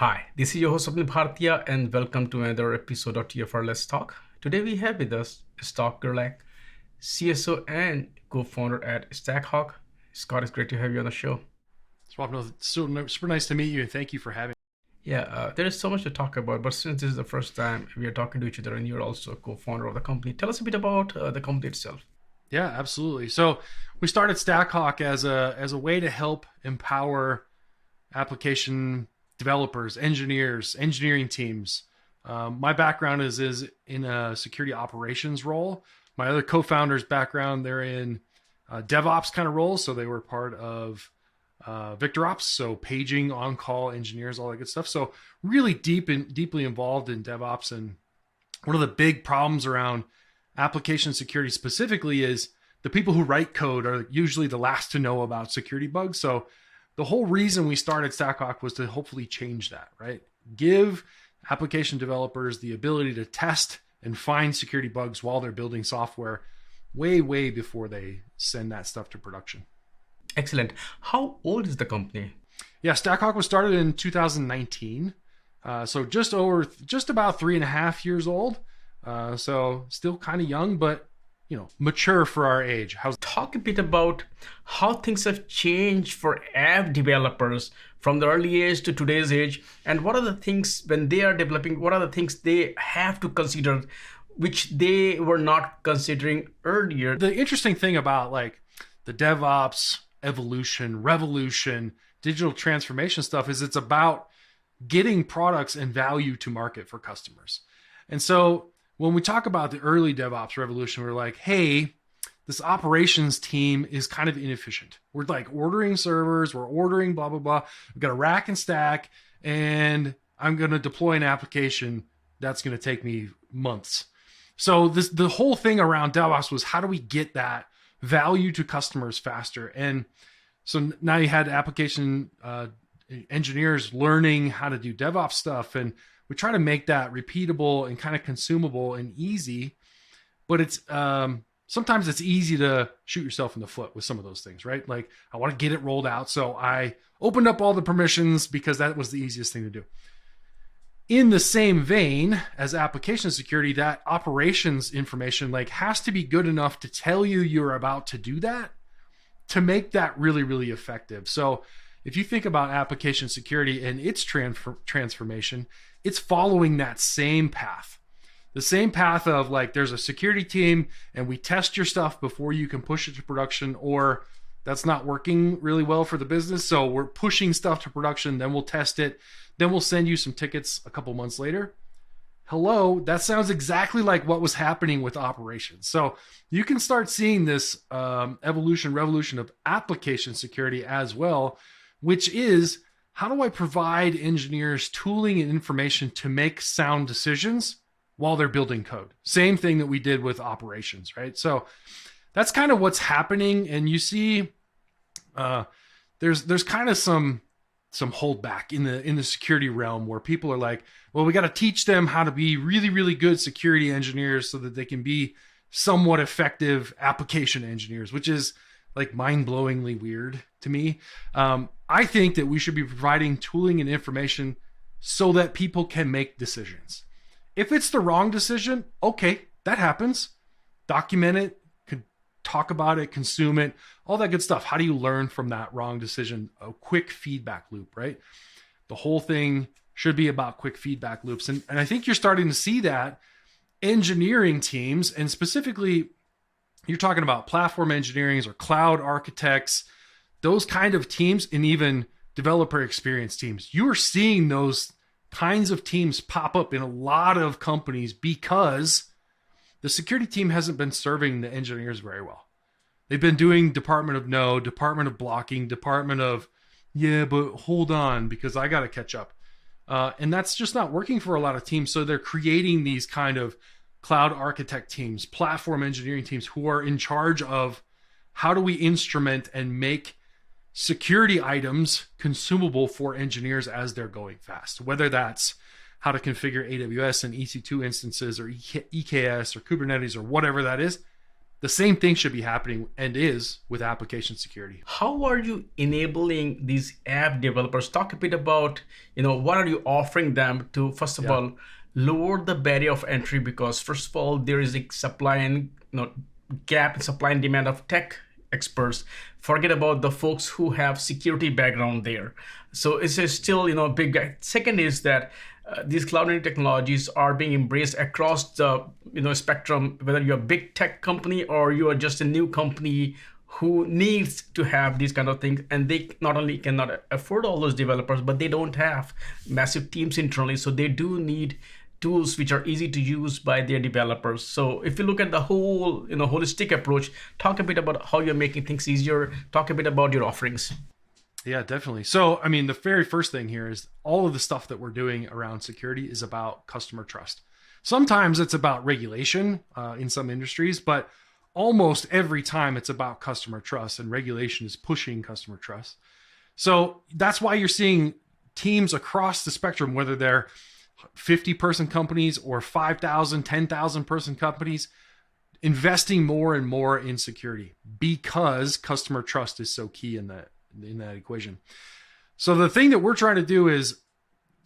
Hi, this is your host Swapnil Bhartiya and welcome to another episode of TFiR Let's Talk. Today we have with us Scott Gerlach, CSO and co-founder at StackHawk. Scott, it's great to have you on the show. Swapnil, it's super nice to meet you, and thank you for having me. Yeah, there is so much to talk about, but since this is the first time we are talking to each other and you're also a co-founder of the company, tell us a bit about the company itself. Yeah, absolutely. So we started StackHawk as a way to help empower application developers, engineers, engineering teams. My background is in a security operations role. My other co-founders' background, they're in DevOps kind of roles, so they were part of VictorOps, so paging, on-call engineers, all that good stuff. So really deeply involved in DevOps. And one of the big problems around application security specifically is the people who write code are usually the last to know about security bugs. So the whole reason we started StackHawk was to hopefully change that, right? Give application developers the ability to test and find security bugs while they're building software way before they send that stuff to production. Excellent. How old is the company? Yeah, StackHawk was started in 2019. So just about 3.5 years old. So still kind of young, but mature for our age. Talk a bit about how things have changed for app developers from the early age to today's age, and what are the things when they are developing, what are the things they have to consider which they were not considering earlier. The interesting thing about like the DevOps evolution, revolution, digital transformation stuff is it's about getting products and value to market for customers. And so when we talk about the early DevOps revolution, we're like, hey, this operations team is kind of inefficient. We're like ordering servers, we're ordering blah, blah, blah. We've got a rack and stack, and I'm going to deploy an application that's going to take me months. So the whole thing around DevOps was how do we get that value to customers faster? And so now you had application engineers learning how to do DevOps stuff, and we try to make that repeatable and kind of consumable and easy, but it's sometimes it's easy to shoot yourself in the foot with some of those things, right? Like I want to get it rolled out, so I opened up all the permissions because that was the easiest thing to do. In the same vein as application security, that operations information like has to be good enough to tell you you're about to do that, to make that really effective. So if you think about application security and its transformation, it's following that same path. The same path of like there's a security team and we test your stuff before you can push it to production, or that's not working really well for the business. So we're pushing stuff to production, then we'll test it, then we'll send you some tickets a couple months later. Hello, that sounds exactly like what was happening with operations. So you can start seeing this revolution of application security as well, which is how do I provide engineers tooling and information to make sound decisions while they're building code? Same thing that we did with operations, right? So that's kind of what's happening. And you see there's kind of some holdback in the security realm where people are like, well, we got to teach them how to be really good security engineers so that they can be somewhat effective application engineers, which is like mind-blowingly weird to me. I think that we should be providing tooling and information so that people can make decisions. If it's the wrong decision, okay, that happens. Document it, talk about it, consume it, all that good stuff. How do you learn from that wrong decision? A quick feedback loop, right? The whole thing should be about quick feedback loops. And I think you're starting to see that engineering teams, and specifically you're talking about platform engineering or cloud architects, those kind of teams, and even developer experience teams. You are seeing those kinds of teams pop up in a lot of companies because the security team hasn't been serving the engineers very well. They've been doing department of no, department of blocking, department of, yeah, but hold on because I got to catch up. And that's just not working for a lot of teams. So they're creating these kind of cloud architect teams, platform engineering teams who are in charge of how do we instrument and make security items consumable for engineers as they're going fast, whether that's how to configure AWS and EC2 instances or EKS or Kubernetes or whatever that is. The same thing should be happening and is with application security. How are you enabling these app developers? Talk a bit about, what are you offering them to, first of Yeah. all, lower the barrier of entry? Because first of all, there is a supply and, gap in supply and demand of tech experts. Forget about the folks who have security background there. So it's a still, a big gap. Second is that these cloud native technologies are being embraced across the spectrum, whether you're a big tech company or you are just a new company who needs to have these kind of things, and they not only cannot afford all those developers, but they don't have massive teams internally, so they do need tools which are easy to use by their developers. So if you look at the whole holistic approach, talk a bit about how you're making things easier, talk a bit about your offerings. Yeah, definitely. So, I mean, the very first thing here is all of the stuff that we're doing around security is about customer trust. Sometimes it's about regulation in some industries, but almost every time it's about customer trust, and regulation is pushing customer trust. So that's why you're seeing teams across the spectrum, whether they're 50-person companies or 5,000, 10,000 person companies, investing more and more in security because customer trust is so key in that equation. So the thing that we're trying to do is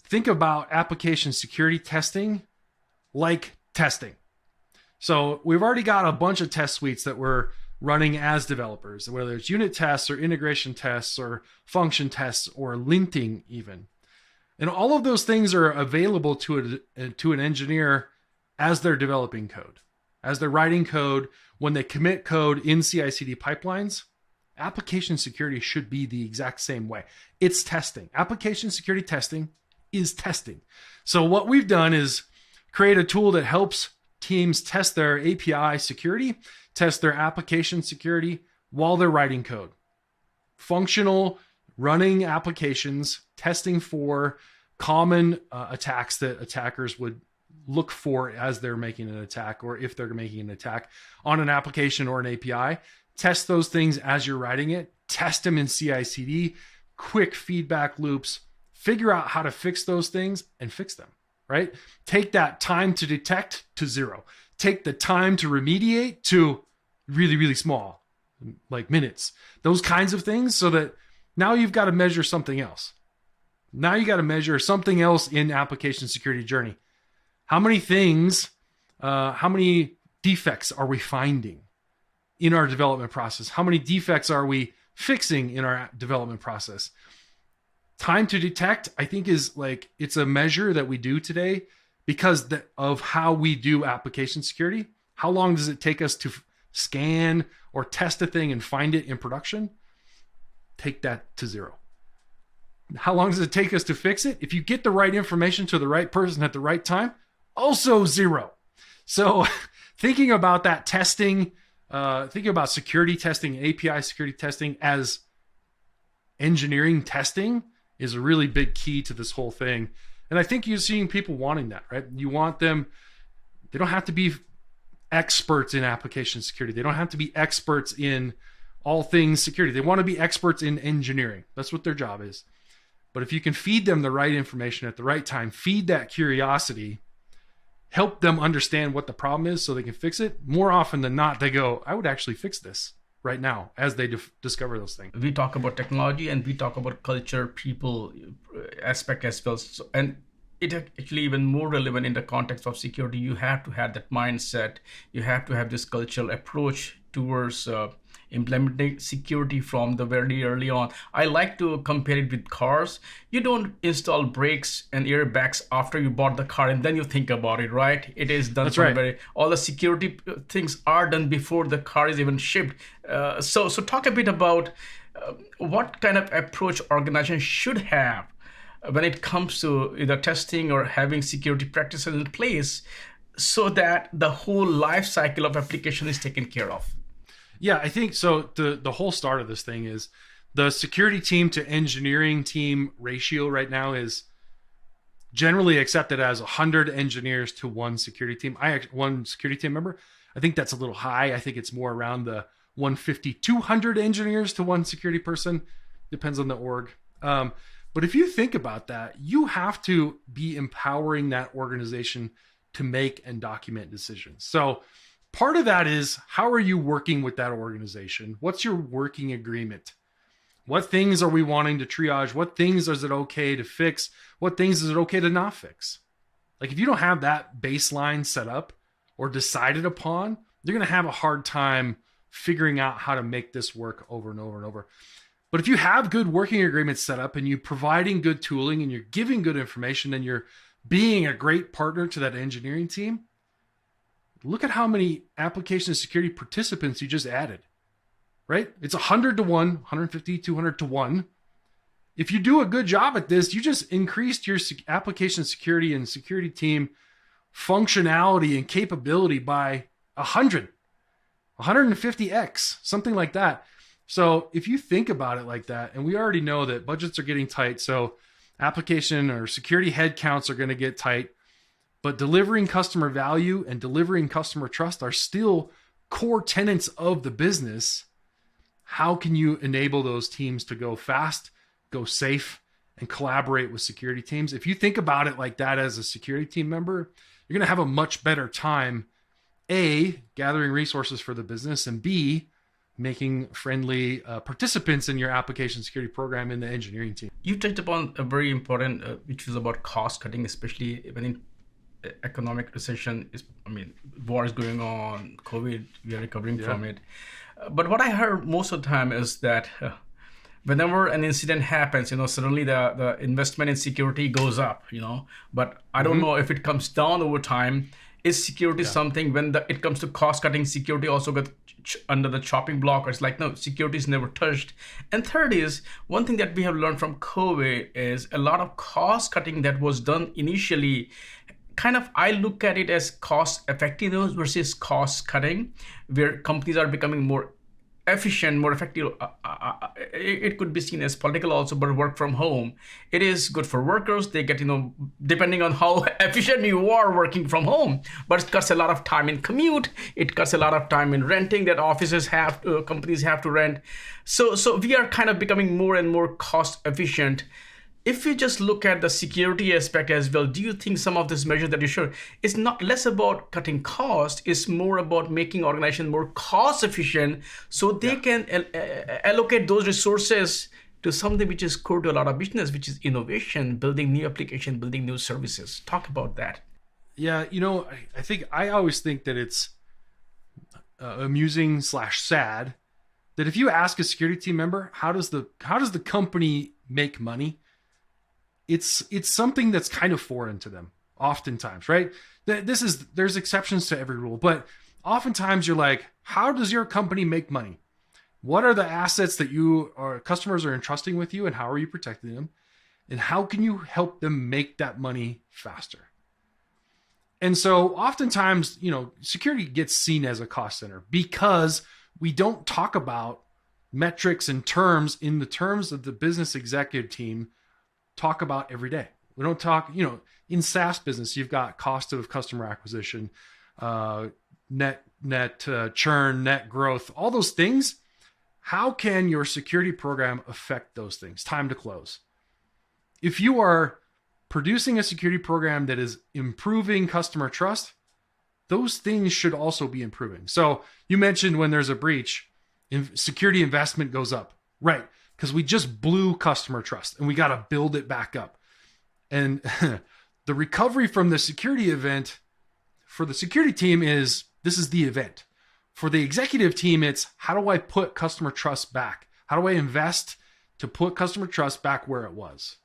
think about application security testing like testing. So we've already got a bunch of test suites that we're running as developers, whether it's unit tests or integration tests or function tests or linting even. And all of those things are available to an engineer as they're developing code, as they're writing code, when they commit code in CI/CD pipelines. Application security should be the exact same way. It's testing. Application security testing is testing. So what we've done is create a tool that helps teams test their API security, test their application security while they're writing code. Functional, running applications, testing for common attacks that attackers would look for as they're making an attack, or if they're making an attack on an application or an API. Test those things as you're writing it. Test them in CI/CD, quick feedback loops. Figure out how to fix those things and fix them, right? Take that time to detect to 0. Take the time to remediate to really, really small, like minutes. Those kinds of things, so that now you've got to measure something else. Now you got to measure something else in application security journey. How many things, how many defects are we finding in our development process? How many defects are we fixing in our development process? Time to detect, I think, is like, it's a measure that we do today because of how we do application security. How long does it take us to scan or test a thing and find it in production? Take that to 0. How long does it take us to fix it? If you get the right information to the right person at the right time, also 0. So thinking about that testing, thinking about security testing, API security testing as engineering testing is a really big key to this whole thing. And I think you're seeing people wanting that, right? You want them, they don't have to be experts in application security. They don't have to be experts in all things security. They want to be experts in engineering. That's what their job is. But if you can feed them the right information at the right time, feed that curiosity, help them understand what the problem is so they can fix it, more often than not, they go, I would actually fix this right now as they discover those things. We talk about technology and we talk about culture, people aspect as well. So, and it actually even more relevant in the context of security. You have to have that mindset. You have to have this cultural approach towards implementing security from the very early on. I like to compare it with cars. You don't install brakes and airbags after you bought the car and then you think about it, right? It is done. That's right. All the security things are done before the car is even shipped. So talk a bit about what kind of approach organizations should have when it comes to either testing or having security practices in place, so that the whole life cycle of application is taken care of. Yeah, I think so. The whole start of this thing is the security team to engineering team ratio right now is generally accepted as 100 engineers to one security team. One security team member. I think that's a little high. I think it's more around the 150, 200 engineers to one security person. Depends on the org. But if you think about that, you have to be empowering that organization to make and document decisions. So Part of that is, how are you working with that organization? What's your working agreement? What things are we wanting to triage? What things is it okay to fix? What things is it okay to not fix? Like, if you don't have that baseline set up or decided upon, you're going to have a hard time figuring out how to make this work over and over and over. But if you have good working agreements set up and you're providing good tooling and you're giving good information and you're being a great partner to that engineering team, look at how many application security participants you just added, right? It's 100 to 1, 150, 200 to 1. If you do a good job at this, you just increased your application security and security team functionality and capability by 100, 150x, something like that. So if you think about it like that, and we already know that budgets are getting tight, so application or security headcounts are going to get tight, but delivering customer value and delivering customer trust are still core tenets of the business. How can you enable those teams to go fast, go safe, and collaborate with security teams? If you think about it like that as a security team member, you're going to have a much better time, A, gathering resources for the business, and B, making friendly participants in your application security program in the engineering team. You touched upon a very important, which is about cost cutting, especially when in economic recession. War is going on, COVID, we are recovering from it. But what I heard most of the time is that whenever an incident happens, suddenly the investment in security goes up, but I don't know if it comes down over time. Is security something, when it comes to cost cutting, security also got under the chopping block, or it's like, no, security is never touched? And third is, one thing that we have learned from COVID is a lot of cost cutting that was done initially, kind of, I look at it as cost effectiveness versus cost cutting, where companies are becoming more efficient, more effective. It could be seen as political also, but work from home, it is good for workers. They get, depending on how efficient you are working from home, but it cuts a lot of time in commute. It cuts a lot of time in renting that companies have to rent. So we are kind of becoming more and more cost efficient. If you just look at the security aspect as well, do you think some of this measure that you showed is not less about cutting cost, it's more about making organizations more cost efficient so they can allocate those resources to something which is core to a lot of business, which is innovation, building new application, building new services? Talk about that. Yeah, I always think that it's amusing / sad that if you ask a security team member, how does the company make money? It's something that's kind of foreign to them oftentimes, right? There's exceptions to every rule, but oftentimes you're like, how does your company make money? What are the assets that you or customers are entrusting with you, and how are you protecting them? And how can you help them make that money faster? And so oftentimes, security gets seen as a cost center because we don't talk about metrics and terms in the terms of the business executive team talk about every day. We don't talk, in SaaS business, you've got cost of customer acquisition, net churn, net growth, all those things. How can your security program affect those things? Time to close. If you are producing a security program that is improving customer trust, those things should also be improving. So you mentioned when there's a breach, security investment goes up, right? Because we just blew customer trust and we got to build it back up. And the recovery from the security event for the security team this is the event. For the executive team, it's how do I put customer trust back? How do I invest to put customer trust back where it was?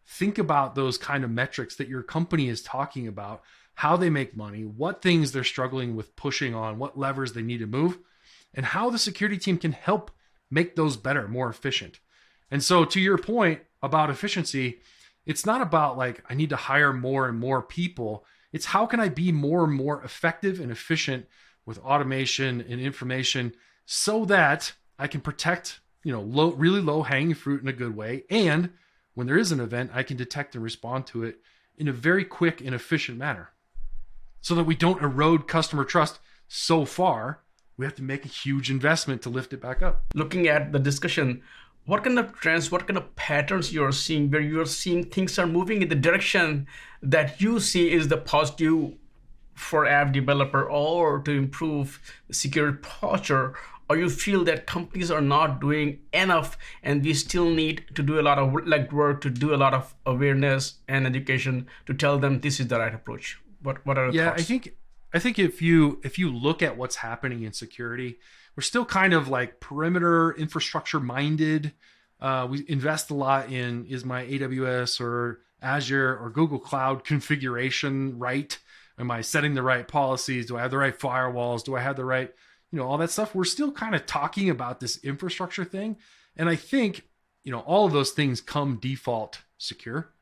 Think about those kind of metrics that your company is talking about, how they make money, what things they're struggling with pushing on, what levers they need to move, and how the security team can help make those better, more efficient. And so to your point about efficiency, it's not about like, I need to hire more and more people. It's how can I be more and more effective and efficient with automation and information so that I can protect, really low hanging fruit in a good way. And when there is an event, I can detect and respond to it in a very quick and efficient manner so that we don't erode customer trust so far. We have to make a huge investment to lift it back up. Looking at the discussion, what kind of trends, what kind of patterns you're seeing where you're seeing things are moving in the direction that you see is the positive for app developer or to improve security posture, or you feel that companies are not doing enough and we still need to do a lot of like work to do a lot of awareness and education to tell them this is the right approach? What are your Yeah, thoughts? I think if you look at what's happening in security, we're still kind of like perimeter infrastructure minded. We invest a lot in, is my AWS or Azure or Google Cloud configuration right? Am I setting the right policies? Do I have the right firewalls? Do I have the right, all that stuff? We're still kind of talking about this infrastructure thing. And I think, all of those things come default secure.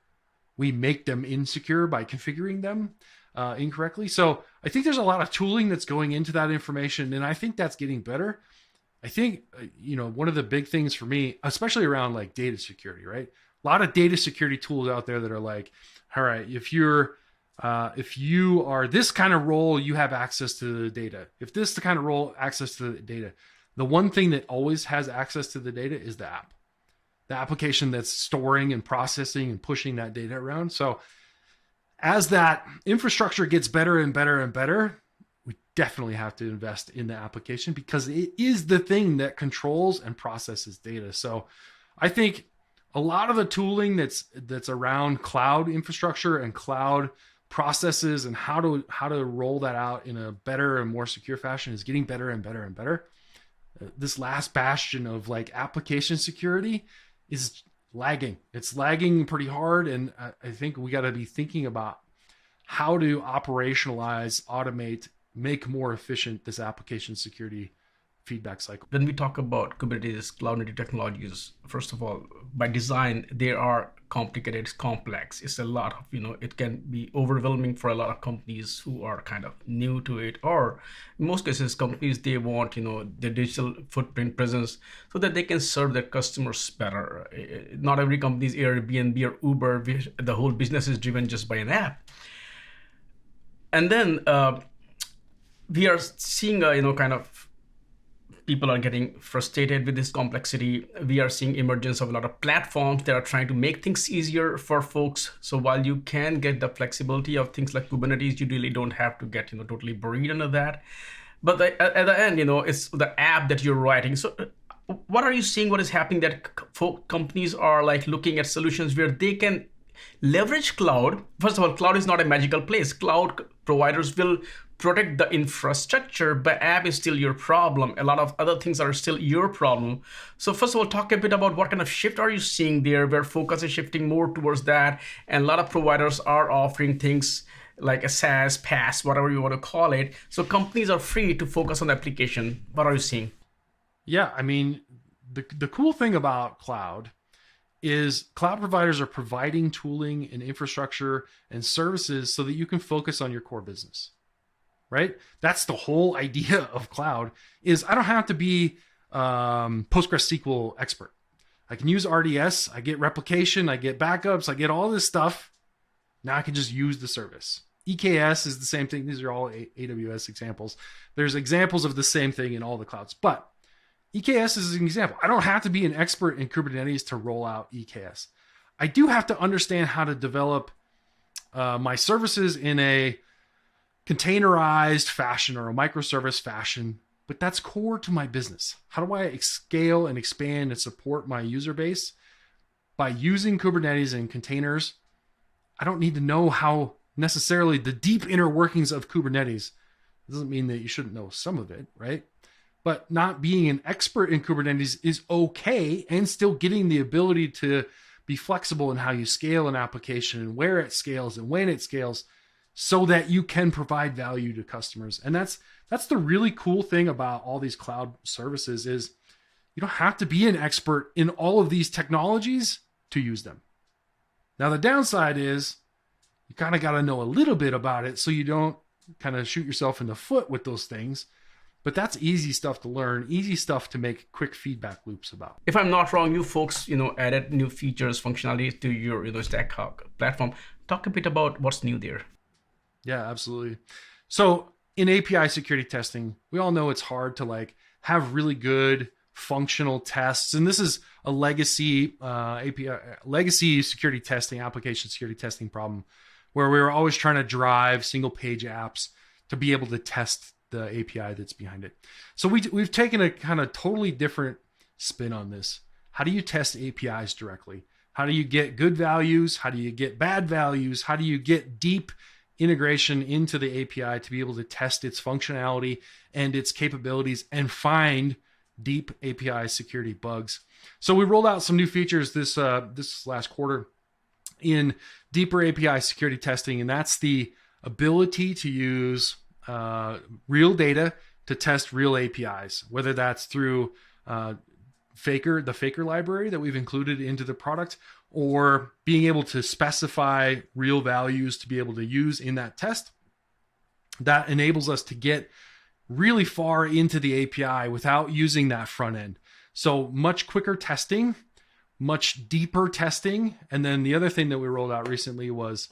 We make them insecure by configuring them incorrectly. So I think there's a lot of tooling that's going into that information, and I think that's getting better. I think, one of the big things for me, especially around like data security, right? A lot of data security tools out there that are like, all right, if you are this kind of role, you have access to the data. If this the kind of role, access to the data. The one thing that always has access to the data is the app, the application that's storing and processing and pushing that data around. So as that infrastructure gets better and better and better, we definitely have to invest in the application because it is the thing that controls and processes data. So I think a lot of the tooling that's around cloud infrastructure and cloud processes and how to roll that out in a better and more secure fashion is getting better and better and better. This last bastion of like application security is lagging. It's lagging pretty hard. And I think we got to be thinking about how to operationalize, automate, make more efficient this application security feedback cycle. When we talk about Kubernetes cloud native technologies, first of all, by design, they are complicated, it's complex. It's a lot of, it can be overwhelming for a lot of companies who are kind of new to it, or in most cases, companies, they want, their digital footprint presence so that they can serve their customers better. Not every company is Airbnb or Uber. The whole business is driven just by an app. And then we are seeing, kind of people are getting frustrated with this complexity. We are seeing emergence of a lot of platforms that are trying to make things easier for folks. So while you can get the flexibility of things like Kubernetes, you really don't have to get, totally buried under that. But at the end, it's the app that you're writing. So what are you seeing? What is happening that companies are like looking at solutions where they can leverage cloud? First of all, cloud is not a magical place. Cloud providers will protect the infrastructure, but app is still your problem. A lot of other things are still your problem. So first of all, talk a bit about what kind of shift are you seeing there, where focus is shifting more towards that. And a lot of providers are offering things like a SaaS, PaaS, whatever you want to call it. So companies are free to focus on the application. What are you seeing? Yeah, I mean, the cool thing about cloud is cloud providers are providing tooling and infrastructure and services so that you can focus on your core business, right? That's the whole idea of cloud. Is I don't have to be PostgreSQL expert. I can use RDS, I get replication, I get backups, I get all this stuff. Now I can just use the service. EKS is the same thing. These are all AWS examples. There's examples of the same thing in all the clouds, but EKS is an example. I don't have to be an expert in Kubernetes to roll out EKS. I do have to understand how to develop my services in a containerized fashion or a microservice fashion, but that's core to my business. How do I scale and expand and support my user base? By using Kubernetes and containers, I don't need to know how necessarily the deep inner workings of Kubernetes. It doesn't mean that you shouldn't know some of it, right? But not being an expert in Kubernetes is okay, and still getting the ability to be flexible in how you scale an application and where it scales and when it scales so that you can provide value to customers. And that's the really cool thing about all these cloud services is you don't have to be an expert in all of these technologies to use them. Now, the downside is you kind of got to know a little bit about it so you don't kind of shoot yourself in the foot with those things. But that's easy stuff to learn, easy stuff to make quick feedback loops about. If I'm not wrong, you folks, added new features, functionality to your, StackHawk platform. Talk a bit about what's new there. Yeah, absolutely. So in API security testing, we all know it's hard to like have really good functional tests. And this is a legacy legacy security testing, application security testing problem where we were always trying to drive single page apps to be able to test the API that's behind it. So we've taken a kind of totally different spin on this. How do you test APIs directly? How do you get good values? How do you get bad values? How do you get deep integration into the API to be able to test its functionality and its capabilities and find deep API security bugs? So we rolled out some new features this last quarter in deeper API security testing, and that's the ability to use real data to test real APIs, whether that's through the Faker library that we've included into the product, or being able to specify real values to be able to use in that test. That enables us to get really far into the API without using that front end. So much quicker testing, much deeper testing. And then the other thing that we rolled out recently was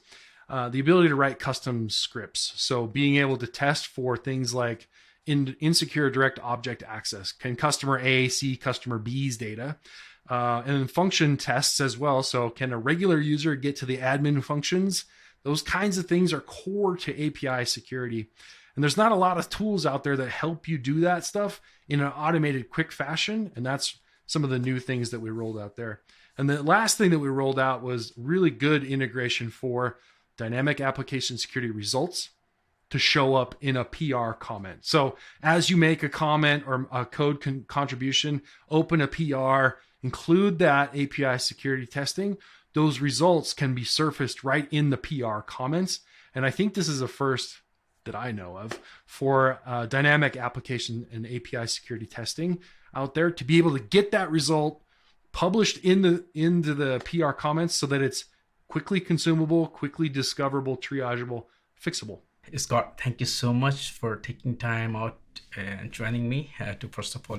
the ability to write custom scripts. So being able to test for things like insecure direct object access. Can customer A see customer B's data? And then function tests as well. So can a regular user get to the admin functions? Those kinds of things are core to API security. And there's not a lot of tools out there that help you do that stuff in an automated, quick fashion. And that's some of the new things that we rolled out there. And the last thing that we rolled out was really good integration for dynamic application security results to show up in a PR comment. So as you make a comment or a code contribution, open a PR, include that API security testing, those results can be surfaced right in the PR comments. And I think this is a first that I know of for dynamic application and API security testing out there, to be able to get that result published into the PR comments so that it's quickly consumable, quickly discoverable, triageable, fixable. Scott, thank you so much for taking time out and joining me to, first of all,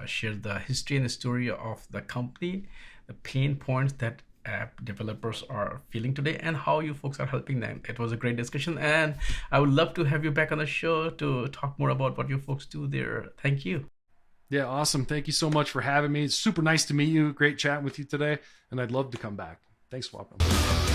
share the history and the story of the company, the pain points that app developers are feeling today, and how you folks are helping them. It was a great discussion, and I would love to have you back on the show to talk more about what you folks do there. Thank you. Yeah, awesome. Thank you so much for having me. It's super nice to meet you. Great chatting with you today, and I'd love to come back. Thanks, Swapnil.